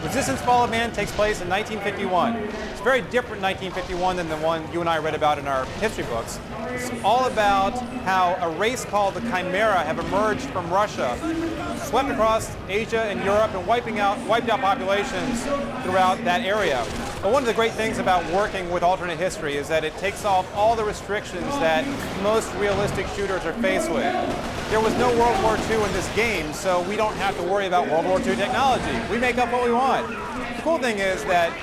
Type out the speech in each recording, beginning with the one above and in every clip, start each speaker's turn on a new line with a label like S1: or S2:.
S1: Resistance Fall of Man takes place in 1951. It's very different 1951 than the one you and I read about in our history books. It's all about how a race called the Chimera have emerged from Russia, swept across Asia and Europe, and wiped out populations throughout that area. But one of the great things about working with alternate history is that it takes off all the restrictions that most realistic shooters are faced with. There was no World War II in this game, so we don't have to worry about World War II technology. We make up what we want. The cool thing is that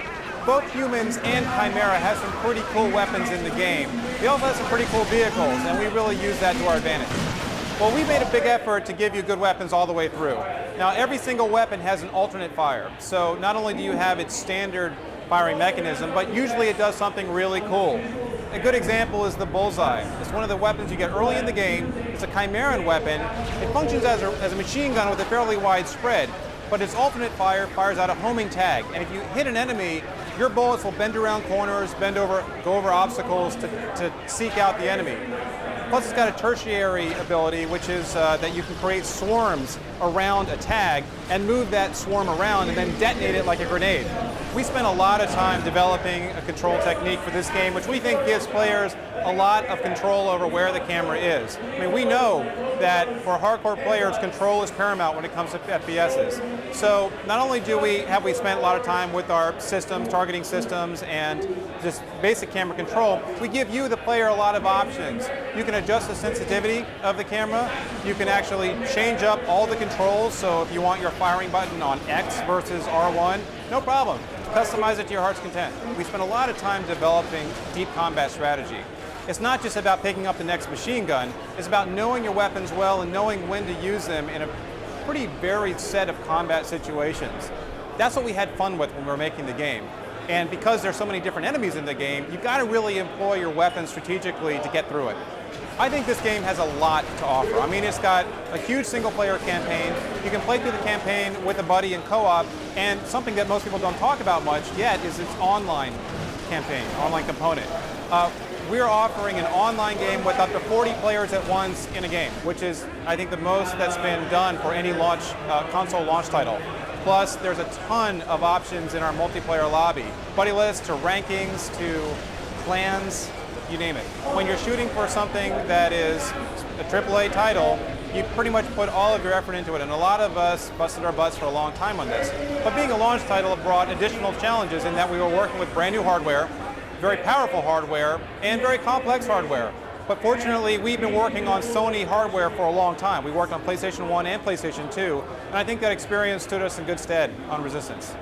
S1: both humans and Chimera have some pretty cool weapons in the game. They also have some pretty cool vehicles, and we really use that to our advantage. Well, we made a big effort to give you good weapons all the way through. Now, every single weapon has an alternate fire, so not only do you have its standard firing mechanism, but usually it does something really cool. A good example is the Bullseye. It's one of the weapons you get early in the game. It's a Chimeran weapon. It functions as a machine gun with a fairly wide spread, but its alternate fire fires out a homing tag. And if you hit an enemy, your bullets will bend around corners, go over obstacles to seek out the enemy. Plus, it's got a tertiary ability, which is that you can create swarms around a tag and move that swarm around and then detonate it like a grenade. We spent a lot of time developing a control technique for this game, which we think gives players a lot of control over where the camera is. I mean, we know that for hardcore players, control is paramount when it comes to FPSs. So not only have we spent a lot of time with our systems, targeting systems, and just basic camera control, we give you, the player, a lot of options. You can adjust the sensitivity of the camera. You can actually change up all the controls. So if you want your firing button on X versus R1, no problem. Customize it to your heart's content. We spent a lot of time developing deep combat strategy. It's not just about picking up the next machine gun. It's about knowing your weapons well and knowing when to use them in a pretty varied set of combat situations. That's what we had fun with when we were making the game. And because there's so many different enemies in the game, you've got to really employ your weapons strategically to get through it. I think this game has a lot to offer. I mean, it's got a huge single-player campaign. You can play through the campaign with a buddy in co-op, and something that most people don't talk about much yet is its online campaign, online component. We're offering an online game with up to 40 players at once in a game, which is, I think, the most that's been done for any console launch title. Plus, there's a ton of options in our multiplayer lobby. Buddy lists to rankings to clans, you name it. When you're shooting for something that is a AAA title, you pretty much put all of your effort into it, and a lot of us busted our butts for a long time on this. But being a launch title brought additional challenges in that we were working with brand new hardware, very powerful hardware, and very complex hardware. But fortunately, we've been working on Sony hardware for a long time. We worked on PlayStation 1 and PlayStation 2, and I think that experience stood us in good stead on Resistance.